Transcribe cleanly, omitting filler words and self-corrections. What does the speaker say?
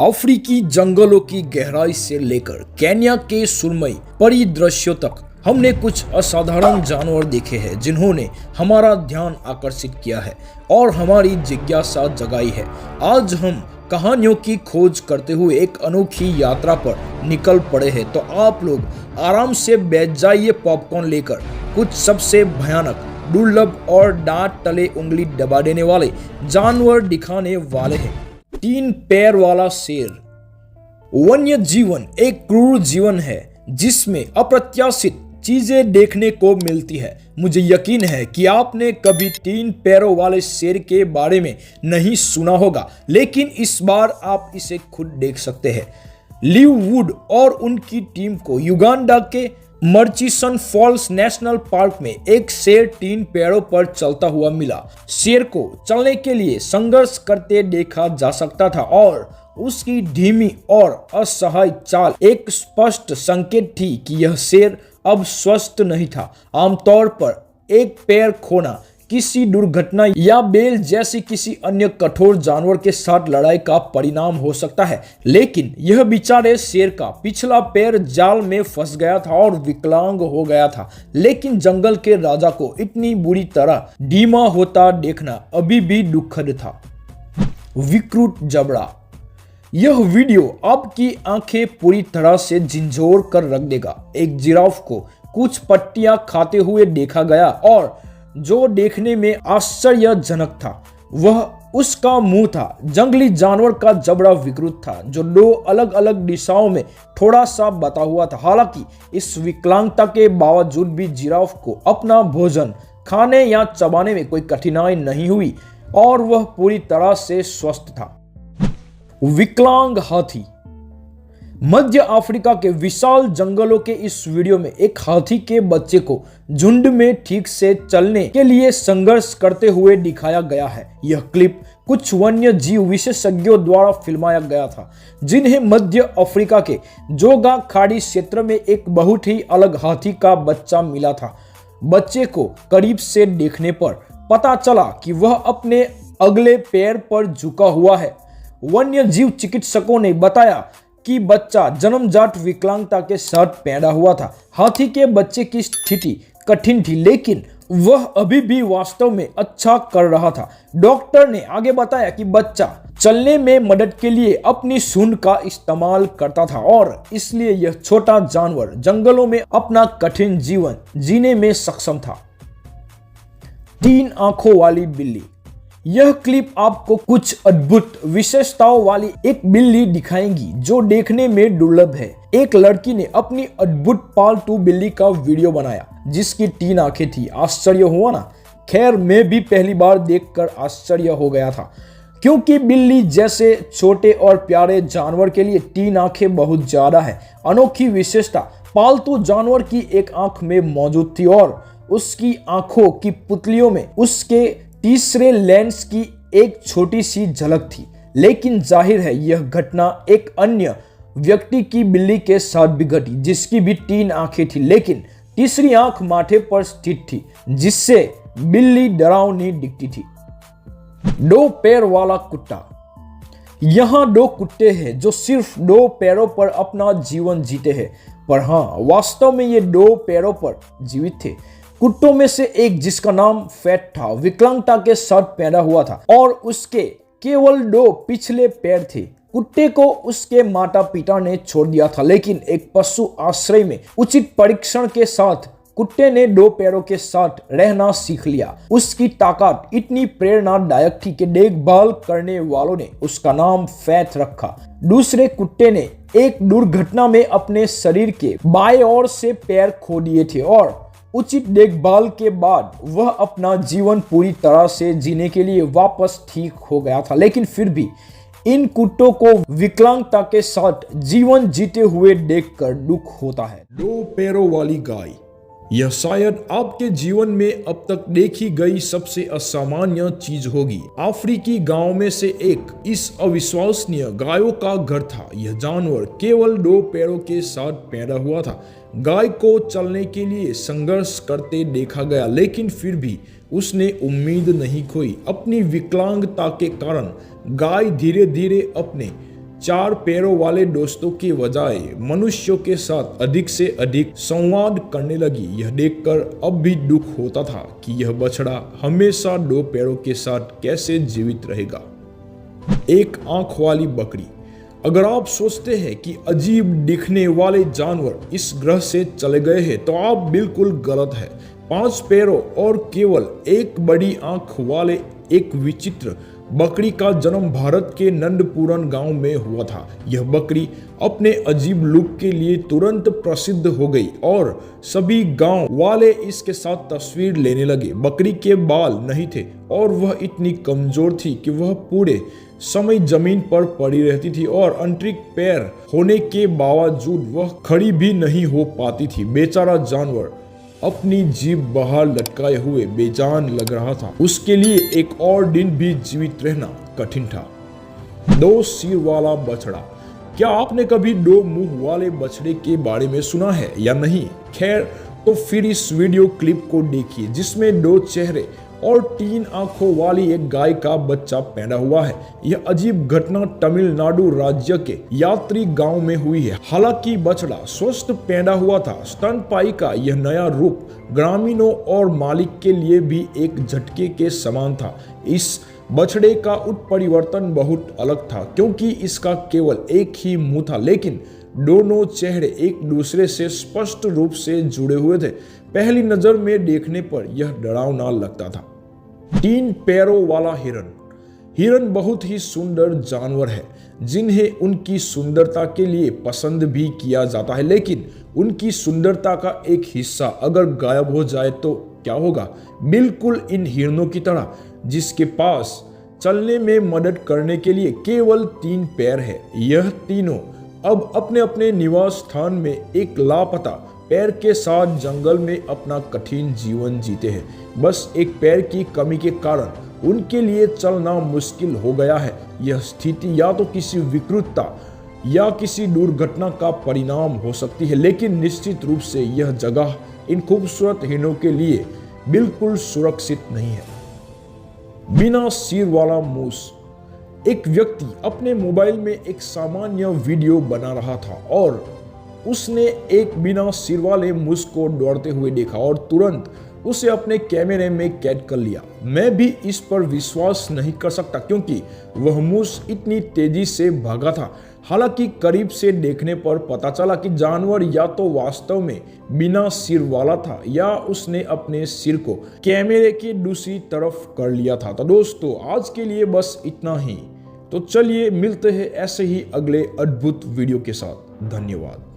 अफ्रीकी जंगलों की गहराई से लेकर केन्या के सुरमई परिदृश्यों तक हमने कुछ असाधारण जानवर देखे हैं जिन्होंने हमारा ध्यान आकर्षित किया है और हमारी जिज्ञासा जगाई है। आज हम कहानियों की खोज करते हुए एक अनोखी यात्रा पर निकल पड़े हैं, तो आप लोग आराम से बैठ जाइए पॉपकॉर्न लेकर। कुछ सबसे भयानक, दुर्लभ और दांत तले उंगली दबा देने वाले जानवर दिखाने वाले हैं। 3 पैर वाला शेर। वन्य जीवन एक क्रूर जीवन है जिसमें अप्रत्याशित चीजें देखने को मिलती है। मुझे यकीन है कि आपने कभी 3 पैरों वाले शेर के बारे में नहीं सुना होगा, लेकिन इस बार आप इसे खुद देख सकते हैं। लिव वुड और उनकी टीम को युगांडा के मर्चिसन फॉल्स नेशनल पार्क में एक शेर 3 पैरों पर चलता हुआ मिला। शेर को चलने के लिए संघर्ष करते देखा जा सकता था और उसकी धीमी और असहाय चाल एक स्पष्ट संकेत थी कि यह शेर अब स्वस्थ नहीं था। आमतौर पर एक पैर खोना किसी दुर्घटना या बेल जैसी किसी अन्य कठोर जानवर के साथ लड़ाई का परिणाम हो सकता है, लेकिन यह बेचारे शेर का पिछला पैर जाल में फंस गया था और विकलांग हो गया था। लेकिन जंगल के राजा को इतनी बुरी तरह धीमा होता देखना अभी भी दुखद था। विकृत जबड़ा। यह वीडियो आपकी आंखें पूरी तरह से झिंझोर कर रख देगा। एक जिराफ को कुछ पत्तियां खाते हुए देखा गया और जो देखने में आश्चर्यजनक था वह उसका मुंह था। जंगली जानवर का जबड़ा विकृत था जो 2 अलग अलग दिशाओं में थोड़ा सा बता हुआ था। हालांकि इस विकलांगता के बावजूद भी जिराफ को अपना भोजन खाने या चबाने में कोई कठिनाई नहीं हुई और वह पूरी तरह से स्वस्थ था। विकलांग हाथी। मध्य अफ्रीका के विशाल जंगलों के इस वीडियो में एक हाथी के बच्चे को झुंड में ठीक से चलने के लिए संघर्ष करते हुए दिखाया गया है। यह क्लिप कुछ वन्य जीव विशेषज्ञों द्वारा फिल्माया गया था जिन्हें मध्य अफ्रीका के जोगा खाड़ी क्षेत्र में एक बहुत ही अलग हाथी का बच्चा मिला था। बच्चे को करीब से देखने पर पता चला कि वह अपने अगले पैर पर झुका हुआ है। वन्य जीव चिकित्सकों ने बताया कि बच्चा जन्मजात विकलांगता के साथ पैदा हुआ था। हाथी के बच्चे की स्थिति कठिन थी, लेकिन वह अभी भी वास्तव में अच्छा कर रहा था। डॉक्टर ने आगे बताया कि बच्चा चलने में मदद के लिए अपनी सूंड का इस्तेमाल करता था और इसलिए यह छोटा जानवर जंगलों में अपना कठिन जीवन जीने में सक्षम था। 3 आंखों वाली बिल्ली। यह क्लिप आपको कुछ अद्भुत विशेषताओं वाली एक बिल्ली दिखाएगी जो देखने में दुर्लभ है। एक लड़की ने अपनी अद्भुत पालतू बिल्ली का वीडियो बनाया जिसकी 3 आंखें थी। आश्चर्य हुआ ना? खैर, मैं भी पहली बार देखकर आश्चर्य हो गया था, क्योंकि बिल्ली जैसे छोटे और प्यारे जानवर के लिए 3 आंखें बहुत ज्यादा है। अनोखी विशेषता पालतू जानवर की एक आंख में मौजूद थी और उसकी आंखों की पुतलियों में उसके तीसरे लेंस की एक छोटी सी झलक थी। लेकिन जाहिर है यह घटना एक अन्य व्यक्ति की बिल्ली के साथ भी घटी जिसकी भी 3 आंखें थी, लेकिन तीसरी आंख माथे पर स्थित थी जिससे बिल्ली डरावनी दिखती थी। 2 पैर वाला कुत्ता। यहाँ 2 कुत्ते हैं जो सिर्फ 2 पैरों पर अपना जीवन जीते हैं, पर हाँ, वास्तव में ये 2 पैरों पर जीवित थे। कुत्तों में से एक, जिसका नाम फैट था, विकलांगता के साथ पैदा हुआ था और उसके केवल 2 पिछले पैर थे। कुत्ते को उसके माता पिता ने छोड़ दिया था, लेकिन एक पशु आश्रय में उचित परीक्षण के साथ कुत्ते ने 2 पैरों के साथ रहना सीख लिया। उसकी ताकत इतनी प्रेरणादायक थी कि देखभाल करने वालों ने उसका नाम फैट रखा। दूसरे कुत्ते ने एक दुर्घटना में अपने शरीर के बाएं ओर से पैर खो दिए थे और उचित देखभाल के बाद वह अपना जीवन पूरी तरह से जीने के लिए वापस ठीक हो गया था। लेकिन फिर भी इन कुत्तों को विकलांगता के साथ जीवन जीते हुए देखकर दुख होता है। 2 पैरों वाली गाय। यह शायद आपके जीवन में अब तक देखी गई सबसे असामान्य चीज होगी। अफ्रीकी गांव में से एक इस अविश्वसनीय गायों का घर था। यह जानवर केवल 2 पैरों के साथ पैदा हुआ था। गाय को चलने के लिए संघर्ष करते देखा गया, लेकिन फिर भी उसने उम्मीद नहीं खोई। अपनी विकलांगता के कारण गाय धीरे धीरे अपने 4 पैरों वाले दोस्तों के बजाय मनुष्यों के साथ अधिक से अधिक संवाद करने लगी। यह देखकर अब भी दुख होता था कि यह बछड़ा हमेशा 2 पैरों के साथ कैसे जीवित रहेगा। एक आंख वाली बकरी। अगर आप सोचते हैं कि अजीब दिखने वाले जानवर इस ग्रह से चले गए हैं तो आप बिल्कुल गलत है। 5 पैरों और केवल एक बड़ी आंख वाले एक विचित्र बकरी का जन्म भारत के नंदपुरन गांव में हुआ था। यह बकरी अपने अजीब लुक के लिए तुरंत प्रसिद्ध हो गई और सभी गांव वाले इसके साथ तस्वीर लेने लगे। बकरी के बाल नहीं थे और वह इतनी कमजोर थी कि वह पूरे समय जमीन पर पड़ी रहती थी और अंतरिक्ष पैर होने के बावजूद वह खड़ी भी नहीं हो पाती थी। बेचारा जानवर अपनी जीभ बाहर लटकाए हुए बेजान लग रहा था। उसके लिए एक और दिन भी जीवित रहना कठिन था। 2 सिर वाला बछड़ा। क्या आपने कभी 2 मुंह वाले बछड़े के बारे में सुना है या नहीं? खैर, तो फिर इस वीडियो क्लिप को देखिए जिसमें 2 चेहरे और 3 आंखों वाली एक गाय का बच्चा पैदा हुआ है। यह अजीब घटना तमिलनाडु राज्य के यात्री गांव में हुई है। हालांकि बछड़ा स्वस्थ पैदा हुआ था। स्तनपायी का यह नया रूप ग्रामीणों और मालिक के लिए भी एक झटके के समान था। इस बछड़े का उत्परिवर्तन बहुत अलग था क्योंकि इसका केवल एक ही मुंह था, लेकिन दोनों चेहरे एक दूसरे से स्पष्ट रूप से जुड़े हुए थे। पहली नजर में देखने पर यह डरावना लगता था। 3 पैरों वाला हिरन। हिरन बहुत ही सुंदर जानवर है जिन्हें उनकी सुंदरता के लिए पसंद भी किया जाता है, लेकिन उनकी सुंदरता का एक हिस्सा अगर गायब हो जाए तो क्या होगा? बिल्कुल इन हिरनों की तरह जिसके पास चलने में मदद करने के लिए केवल 3 पैर है। यह तीनों अब अपने अपने निवास स्थान में एक लापता पैर के साथ जंगल में अपना कठिन जीवन जीते हैं। बस एक पैर की कमी के कारण उनके लिए चलना मुश्किल हो गया है। यह स्थिति या तो किसी विकृतता या किसी दुर्घटना का परिणाम हो सकती है, लेकिन निश्चित रूप से यह जगह इन खूबसूरत हिरणों के लिए बिल्कुल सुरक्षित नहीं है। बिना सिर वाला मूस। एक व्यक्ति अपने मोबाइल में एक सामान्य वीडियो बना रहा था और उसने एक बिना सिर वाले मूस को दौड़ते हुए देखा और तुरंत उसे अपने कैमरे में कैद कर लिया। मैं भी इस पर विश्वास नहीं कर सकता क्योंकि वह मूस इतनी तेजी से भागा था। हालांकि करीब से देखने पर पता चला कि जानवर या तो वास्तव में बिना सिर वाला था या उसने अपने सिर को कैमरे की दूसरी तरफ कर लिया था। तो दोस्तों, आज के लिए बस इतना ही। तो चलिए मिलते हैं ऐसे ही अगले अद्भुत वीडियो के साथ। धन्यवाद।